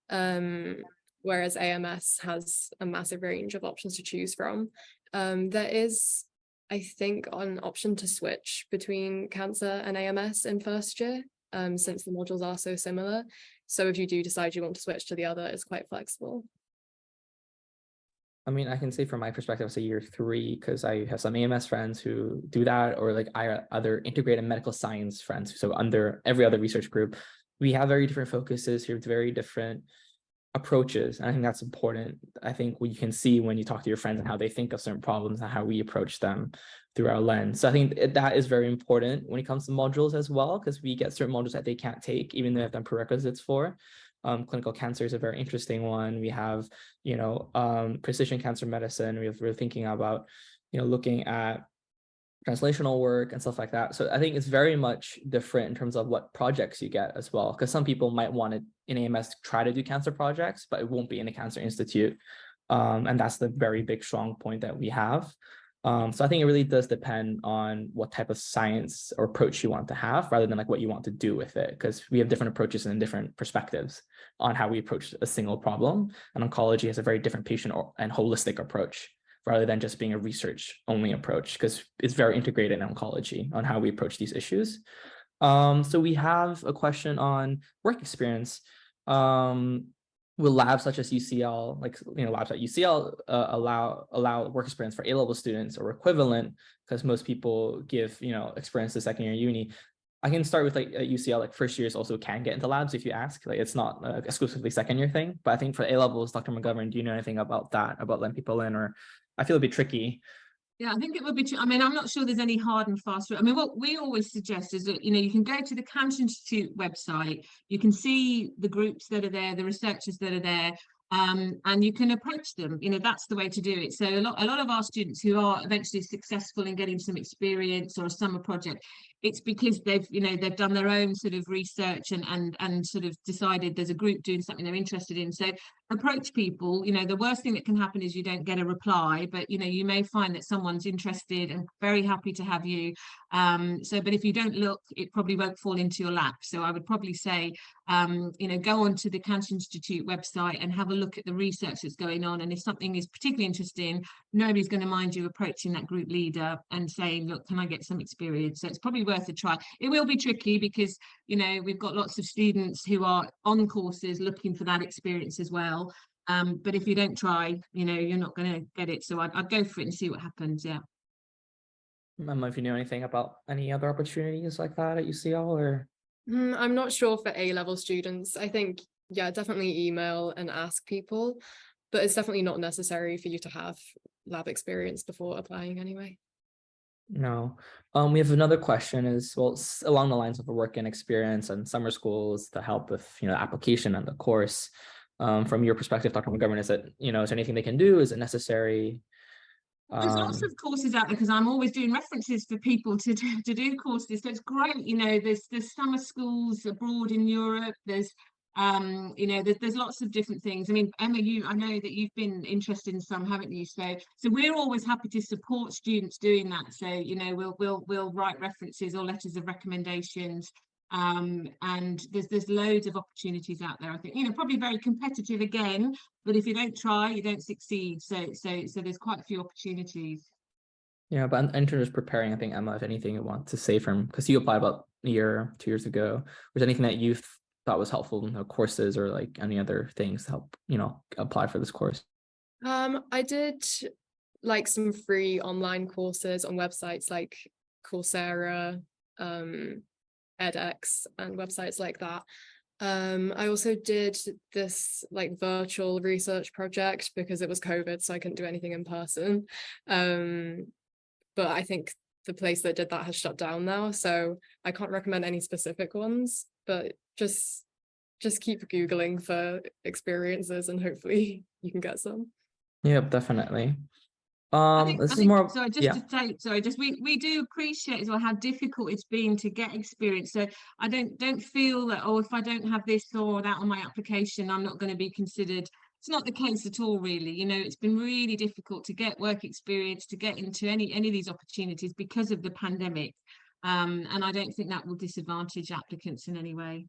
whereas AMS has a massive range of options to choose from. There is, I think, an option to switch between cancer and AMS in first year, since the modules are so similar. So if you do decide you want to switch to the other, it's quite flexible. I mean, I can say from my perspective, it's a year 3, because I have some AMS friends who do that, or like other integrated medical science friends. So under every other research group, we have very different focuses here, very different approaches. And I think that's important. I think what you can see when you talk to your friends and how they think of certain problems and how we approach them through our lens. So I think that is very important when it comes to modules as well, because we get certain modules that they can't take, even though they've done prerequisites for. Clinical cancer is a very interesting one. We have, precision cancer medicine. We're thinking about, looking at translational work and stuff like that. So I think it's very much different in terms of what projects you get as well, because some people might want to, in AMS, try to do cancer projects, but it won't be in a cancer institute. And that's the very big, strong point that we have. So I think it really does depend on what type of science or approach you want to have, rather than like what you want to do with it, because we have different approaches and different perspectives on how we approach a single problem. And oncology has a very different patient and holistic approach, rather than just being a research only approach, because it's very integrated in oncology on how we approach these issues. So we have a question on work experience. Will labs such as UCL, labs at UCL allow work experience for A-level students or equivalent, because most people give, experience to second year uni. I can start with at UCL, first years also can get into labs if you ask. It's not exclusively second year thing. But I think for A-levels, Dr. McGovern, do you know anything about that, about letting people in? Or I feel it'd be tricky. Yeah, I think it would be. I mean, I'm not sure there's any hard and fast rule. I mean, what we always suggest is that, you can go to the Cancer Institute website, you can see the groups that are there, the researchers that are there, and you can approach them. That's the way to do it. So a lot of our students who are eventually successful in getting some experience or a summer project, it's because they've done their own sort of research and sort of decided there's a group doing something they're interested in. So approach people. You know, the worst thing that can happen is you don't get a reply, but you know, you may find that someone's interested and very happy to have you. But if you don't look, it probably won't fall into your lap. So I would probably say, you know, go onto the Cancer Institute website and have a look at the research that's going on. And if something is particularly interesting, nobody's going to mind you approaching that group leader and saying, look, can I get some experience? So it's probably worth a try. It will be tricky because, you know, we've got lots of students who are on courses looking for that experience as well. But if you don't try, you know, you're not going to get it. So I'd go for it and see what happens. Yeah. I don't know if you know anything about any other opportunities like that at UCL, or I'm not sure for A-level students. I think, yeah, definitely email and ask people, but it's definitely not necessary for you to have lab experience before applying anyway. no. We have another question is, well, along the lines of a work and experience and summer schools to help with, you know, application and the course. From your perspective, Dr. McGovern, is it, you know, is there anything they can do? Is it necessary? There's lots of courses out there because I'm always doing references for people to do courses. So it's great, you know, there's summer schools abroad in Europe. There's you know, there's lots of different things. I mean, Emma, I know that you've been interested in some, haven't you? So we're always happy to support students doing that. So, you know, we'll write references or letters of recommendations. And there's loads of opportunities out there. I think, you know, probably very competitive again, but if you don't try, you don't succeed. So there's quite a few opportunities. Yeah, but in terms of preparing, I think, Emma, if anything you want to say from, because you applied about a year, 2 years ago, was there anything that you thought was helpful in the courses or like any other things to help, you know, apply for this course? I did like some free online courses on websites like Coursera, edX, and websites like that. I also did this like virtual research project because it was COVID, so I couldn't do anything in person. But I think the place that did that has shut down now, so I can't recommend any specific ones, but just keep Googling for experiences and hopefully you can get some. Yep, definitely. This is more, sorry, just yeah. to say, sorry, just we do appreciate as well how difficult it's been to get experience. So I don't feel that, oh, if I don't have this or that on my application, I'm not going to be considered. It's not the case at all, really. You know, it's been really difficult to get work experience, to get into any of these opportunities because of the pandemic. And I don't think that will disadvantage applicants in any way.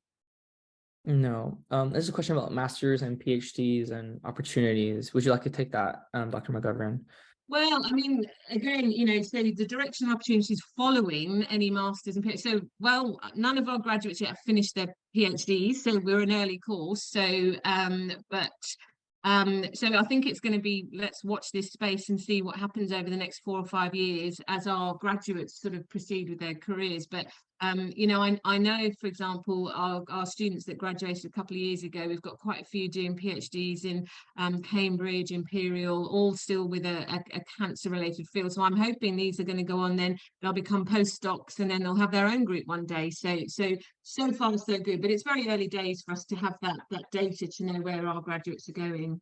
No. There's a question about masters and PhDs and opportunities. Would you like to take that, Dr. McGovern? Well, I mean, again, you know, so the direction of opportunities following any masters and PhDs. So, well, none of our graduates yet have finished their PhDs, so we're an early course. So, so I think it's going to be, let's watch this space and see what happens over the next 4 or 5 years as our graduates sort of proceed with their careers. But you know, I know, for example, our students that graduated a couple of years ago, we've got quite a few doing PhDs in Cambridge, Imperial, all still with a cancer-related field. So I'm hoping these are going to go on, then they'll become postdocs, and then they'll have their own group one day. So far so good, but it's very early days for us to have that data to know where our graduates are going.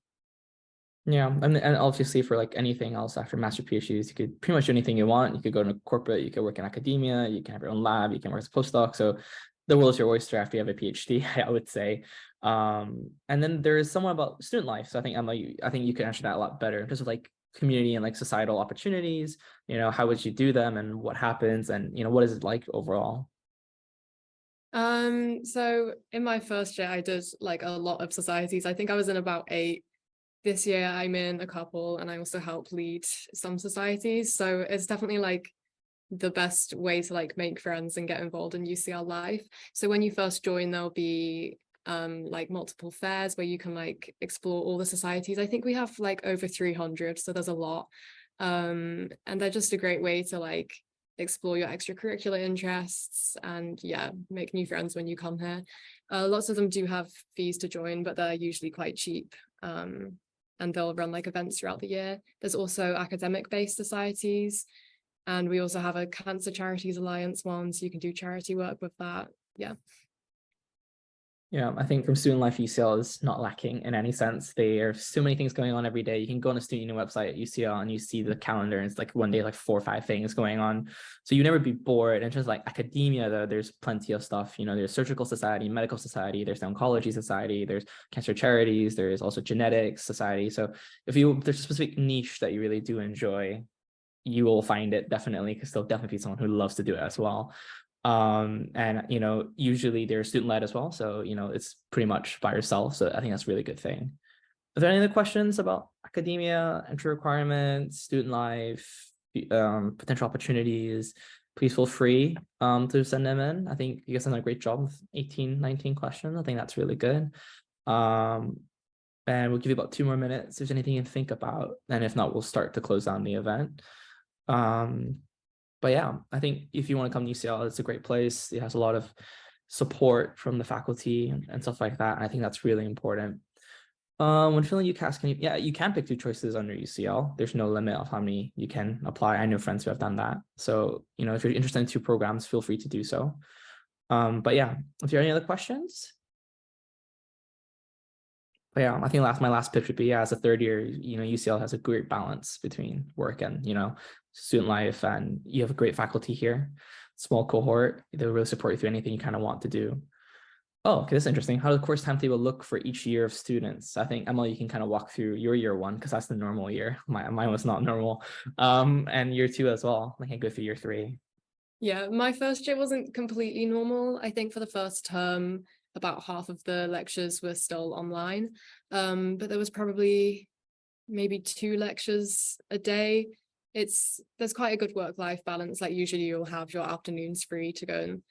Yeah, and obviously for like anything else after master PhDs, you could pretty much do anything you want. You could go to corporate, you could work in academia, you can have your own lab, you can work as a postdoc. So the world is your oyster after you have a PhD, I would say. And then there is someone about student life. So I think, Emma, I think you can answer that a lot better in terms of like community and like societal opportunities. You know, how would you do them and what happens, and you know, what is it like overall? So in my first year I did like a lot of societies. I think I was in about 8. This year I'm in a couple, and I also help lead some societies. So it's definitely like the best way to like make friends and get involved in UCL life. So when you first join, there'll be like multiple fairs where you can like explore all the societies. I think we have like over 300, so there's a lot. And they're just a great way to like explore your extracurricular interests and yeah, make new friends when you come here. Lots of them do have fees to join, but they're usually quite cheap. And they'll run like events throughout the year. There's also academic-based societies, and we also have a Cancer Charities Alliance one, so you can do charity work with that. Yeah. Yeah, I think from student life, UCL is not lacking in any sense. There are so many things going on every day. You can go on a student union website at UCL and you see the calendar, and it's like one day, like 4 or 5 things going on. So you never be bored. And just like academia, though, there's plenty of stuff. You know, there's surgical society, medical society, there's the oncology society, there's cancer charities, there's also genetics society. So if there's a specific niche that you really do enjoy, you will find it definitely, because there'll definitely be someone who loves to do it as well. And usually they're student led as well, so it's pretty much by yourself, so I think that's a really good thing. Are there any other questions about academia, entry requirements, student life, potential opportunities? Please feel free to send them in. I think you guys done a great job with 18, 19 questions. I think that's really good. And we'll give you about 2 more minutes if there's anything you think about, and if not, we'll start to close down the event. But yeah, I think if you want to come to UCL, it's a great place. It has a lot of support from the faculty and stuff like that. And I think that's really important. When filling UCAS, you can pick 2 choices under UCL. There's no limit of how many you can apply. I know friends who have done that. So, if you're interested in 2 programs, feel free to do so. But yeah, if there are any other questions. But yeah, I think my last pitch would be, as a 3rd year, UCL has a great balance between work and, student life, and you have a great faculty here, small cohort. They'll really support you through anything you kind of want to do. Oh, okay, this is interesting. How does the course timetable look for each year of students? I think, Emma, you can kind of walk through your year 1, because that's the normal year. Mine was not normal. And year 2 as well. I can go through year 3. Yeah, my first year wasn't completely normal. I think for the first term, about half of the lectures were still online. But there was probably maybe 2 lectures a day. There's quite a good work-life balance. Like usually you'll have your afternoons free to go and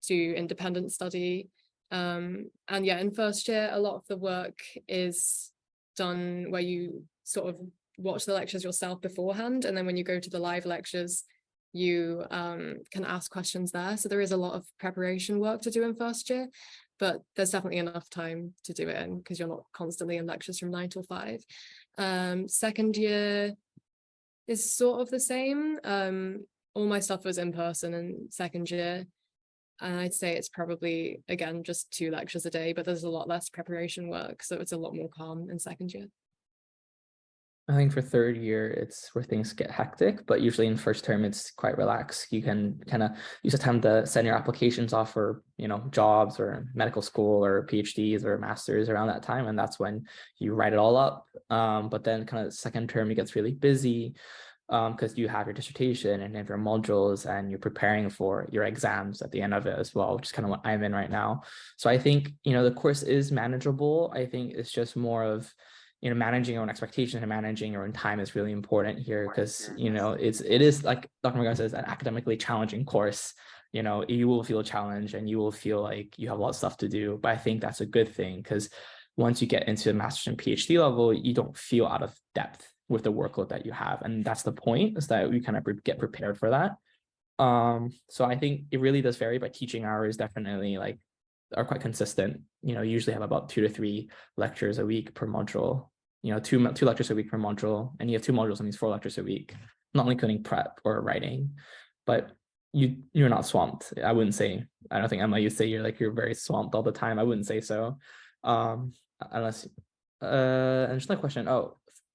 do independent study. And yeah, in first year, a lot of the work is done where you sort of watch the lectures yourself beforehand, and then when you go to the live lectures, you can ask questions there. So there is a lot of preparation work to do in first year, but there's definitely enough time to do it in, because you're not constantly in lectures from 9 till 5. Second year is sort of the same. All my stuff was in person in second year, and I'd say it's probably, again, just 2 lectures a day, but there's a lot less preparation work, so it's a lot more calm in second year. I think for 3rd year, it's where things get hectic, but usually in first term, it's quite relaxed. You can kind of use the time to send your applications off for, jobs or medical school or PhDs or masters around that time. And that's when you write it all up. But then kind of second term, it gets really busy because you have your dissertation and your modules, and you're preparing for your exams at the end of it as well, which is kind of what I'm in right now. So I think, the course is manageable. I think it's just more of, managing your own expectations and managing your own time is really important here, because, it is, like Dr. McGovern says, an academically challenging course. You will feel challenged and you will feel like you have a lot of stuff to do, but I think that's a good thing, because once you get into the master's and PhD level, you don't feel out of depth with the workload that you have. And that's the point, is that we kind of get prepared for that. So I think it really does vary, but teaching hours definitely are quite consistent. Usually have about 2 to 3 lectures a week per module, 2 lectures a week per module, and you have 2 modules, that means 4 lectures a week, not including prep or writing. But you're not swamped. I don't think, Emma, you say you're very swamped all the time. I wouldn't say so. Unless and just another question.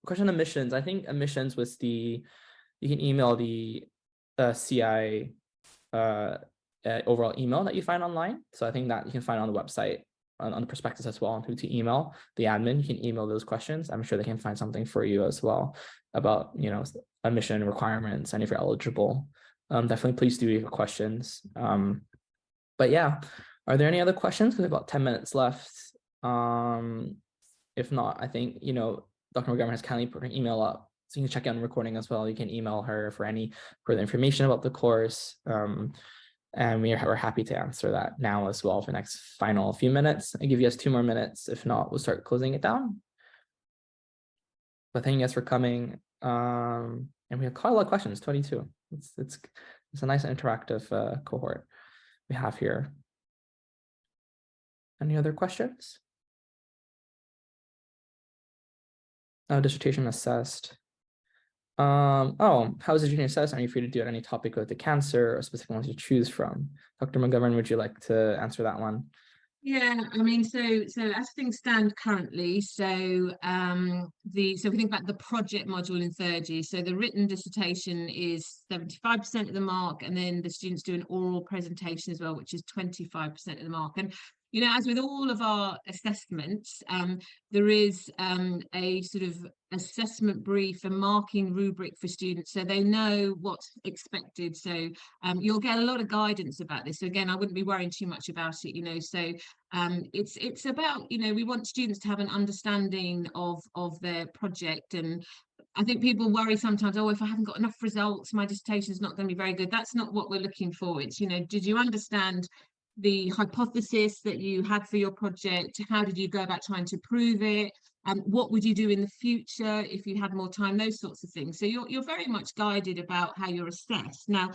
Question on admissions. I think admissions was you can email the CI overall email that you find online. So I think that you can find on the website, on the prospectus as well, on who to email. The admin, you can email those questions. I'm sure they can find something for you as well about, admission requirements and if you're eligible. Definitely please do your questions. But yeah, are there any other questions? We have about 10 minutes left. If not, I think, Dr. McGovern has kindly put her email up, so you can check out the recording as well. You can email her for any further information about the course. And we're happy to answer that now as well for the next final few minutes. I give you guys 2 more minutes. If not, we'll start closing it down. But thank you guys for coming. And we have quite a lot of questions, 22. It's a nice interactive cohort we have here. Any other questions? Dissertation assessed. How is the junior assessed? Are you free to do it any topic with the cancer or specific ones you choose from? Dr. McGovern, would you like to answer that one? Yeah, I mean, so as things stand currently, so if we think about the project module in third year, so the written dissertation is 75% of the mark, and then the students do an oral presentation as well, which is 25% of the mark. And as with all of our assessments, there is a sort of assessment brief, a marking rubric for students, so they know what's expected. So you'll get a lot of guidance about this. So again, I wouldn't be worrying too much about it. So it's about, we want students to have an understanding of their project. And I think people worry sometimes, oh, if I haven't got enough results, my dissertation is not going to be very good. That's not what we're looking for. It's, did you understand the hypothesis that you had for your project? How did you go about trying to prove it? What would you do in the future if you had more time? Those sorts of things. So you're very much guided about how you're assessed. Now,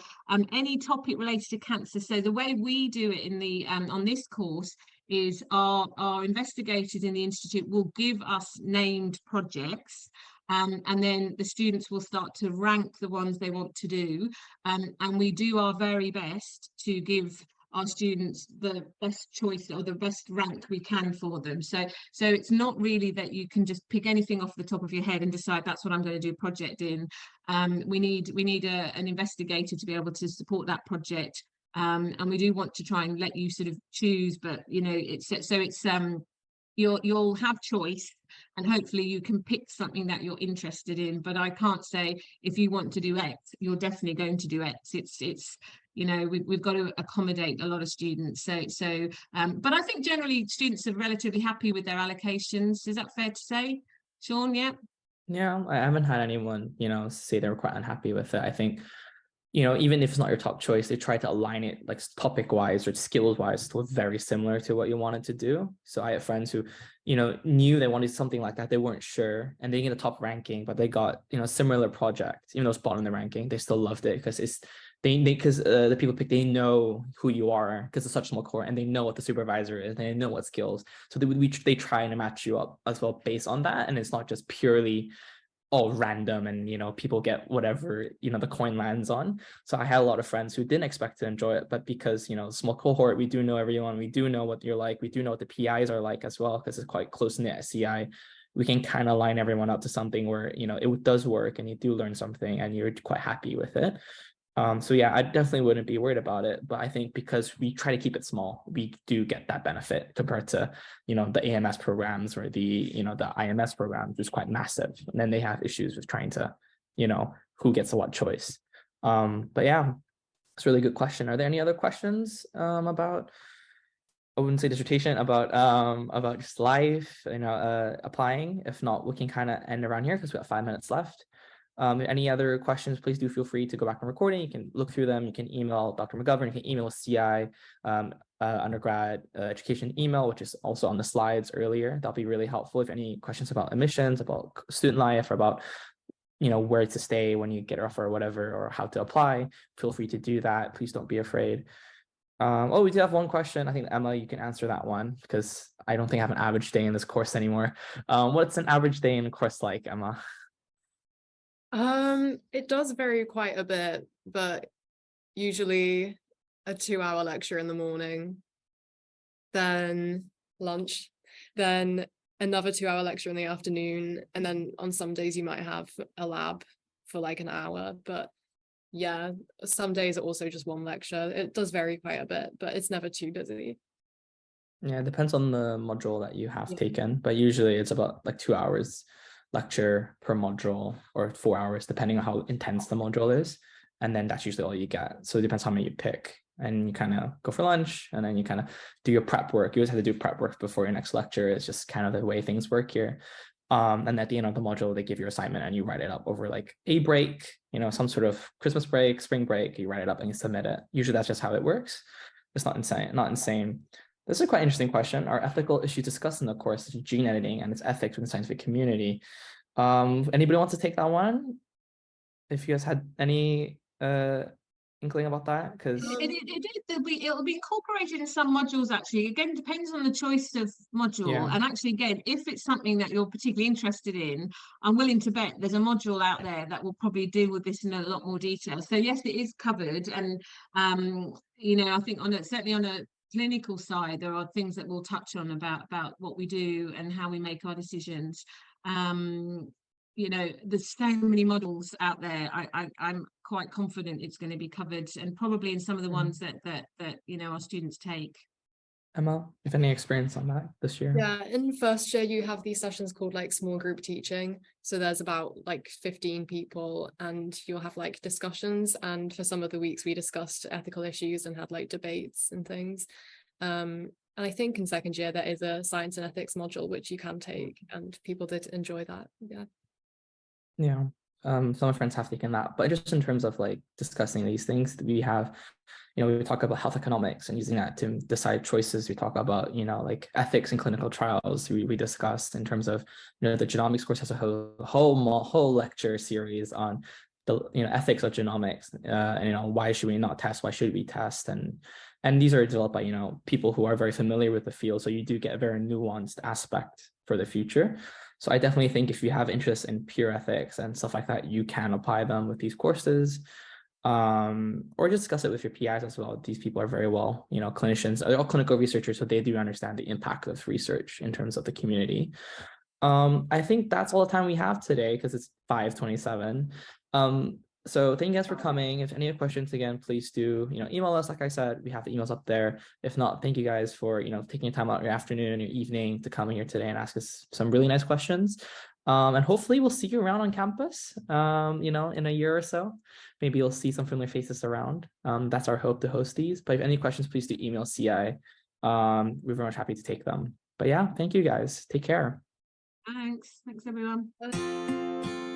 any topic related to cancer. So the way we do it in the on this course is our investigators in the institute will give us named projects. And then the students will start to rank the ones they want to do. And we do our very best to give our students the best choice or the best rank we can for them. So it's not really that you can just pick anything off the top of your head and decide that's what I'm going to do a project in. We need an investigator to be able to support that project. And we do want to try and let you sort of choose, but you'll have choice, and hopefully you can pick something that you're interested in. But I can't say if you want to do X, you're definitely going to do X. It's we've got to accommodate a lot of students. But I think generally students are relatively happy with their allocations. Is that fair to say, Sean? Yeah, I haven't had anyone, say they were quite unhappy with it. I think, even if it's not your top choice, they try to align it like topic wise or skills wise to look very similar to what you wanted to do. So I had friends who, knew they wanted something like that. They weren't sure, and they get a top ranking, but they got, similar project, even though it's bottom in the ranking, they still loved it because the people pick, they know who you are because it's such a small cohort, and they know what the supervisor is, and they know what skills. So they try and match you up as well based on that, and it's not just purely all random and people get whatever the coin lands on. So I had a lot of friends who didn't expect to enjoy it, but because small cohort, we do know everyone, we do know what you're like, we do know what the PIs are like as well, because it's quite close knit at CI. We can kind of line everyone up to something where it does work and you do learn something and you're quite happy with it. So yeah, I definitely wouldn't be worried about it, but I think because we try to keep it small, we do get that benefit compared to the AMS programs or the the IMS programs, which is quite massive, and then they have issues with trying to who gets what choice. But yeah, it's a really good question. Are there any other questions about, I wouldn't say dissertation, about just life, applying? If not, we can kind of end around here because we have 5 minutes left. Any other questions, please do feel free to go back on recording. You can look through them. You can email Dr. McGovern. You can email CI undergrad education email, which is also on the slides earlier. That'll be really helpful. If any questions about admissions, about student life, or about where to stay when you get an offer or whatever, or how to apply, feel free to do that. Please don't be afraid. We do have one question. I think Emma, you can answer that one because I don't think I have an average day in this course anymore. What's an average day in the course like, Emma? It does vary quite a bit, but usually a 2-hour lecture in the morning, then lunch, then another 2-hour lecture in the afternoon, and then on some days you might have a lab for like an hour. But yeah, some days are also just one lecture. It does vary quite a bit, but it's never too busy. Yeah, it depends on the module that you have taken, but usually it's about like 2 hours lecture per module, or 4 hours depending on how intense the module is, and then that's usually all you get. So it depends how many you pick, and you kind of go for lunch, and then you kind of do your prep work. You always have to do prep work before your next lecture. It's just kind of the way things work here. And at the end of the module, they give you your assignment and you write it up over like a break, some sort of Christmas break, spring break. You write it up and you submit it. Usually that's just how it works. It's not insane. This is a quite interesting question. Are ethical issues discussed in the course, such as gene editing and its ethics within the scientific community? Anybody wants to take that one? If you guys had any inkling about that, because it'll be incorporated in some modules. Actually, again, depends on the choice of module. And actually, again, if it's something that you're particularly interested in, I'm willing to bet there's a module out there that will probably deal with this in a lot more detail. So yes, it is covered, and I think certainly on a clinical side, there are things that we'll touch on about what we do and how we make our decisions. You know, there's so many models out there. I'm quite confident it's going to be covered, and probably in some of the ones that you know, our students take. Emma, if any experience on that this year? Yeah, in first year you have these sessions called like small group teaching. So there's about like 15 people and you'll have like discussions, and for some of the weeks we discussed ethical issues and had like debates and things. And I think in second year there is a science and ethics module which you can take, and people did enjoy that. Yeah. Some of my friends have taken that, but just in terms of like discussing these things, we have, you know, we talk about health economics and using that to decide choices. We talk about, you know, like ethics in clinical trials. We discussed in terms of, you know, the genomics course has a whole lecture series on the, you know, ethics of genomics, and, you know, why should we not test? Why should we test? And these are developed by, you know, people who are very familiar with the field. So you do get a very nuanced aspect for the future. So I definitely think if you have interest in pure ethics and stuff like that, you can apply them with these courses, or just discuss it with your PIs as well. These people are very well, you know, clinicians, they're all clinical researchers, so they do understand the impact of research in terms of the community. I think that's all the time we have today because it's 5:27. So thank you guys for coming. If any questions, again, please do, you know, email us. Like I said, we have the emails up there. If not, thank you guys for, you know, taking time out your afternoon, your evening to come here today and ask us some really nice questions. And hopefully we'll see you around on campus, you know, in a year or so. Maybe you'll see some familiar faces around. That's our hope to host these. But if any questions, please do email CI. We're very much happy to take them. But yeah, thank you guys. Take care. Thanks everyone.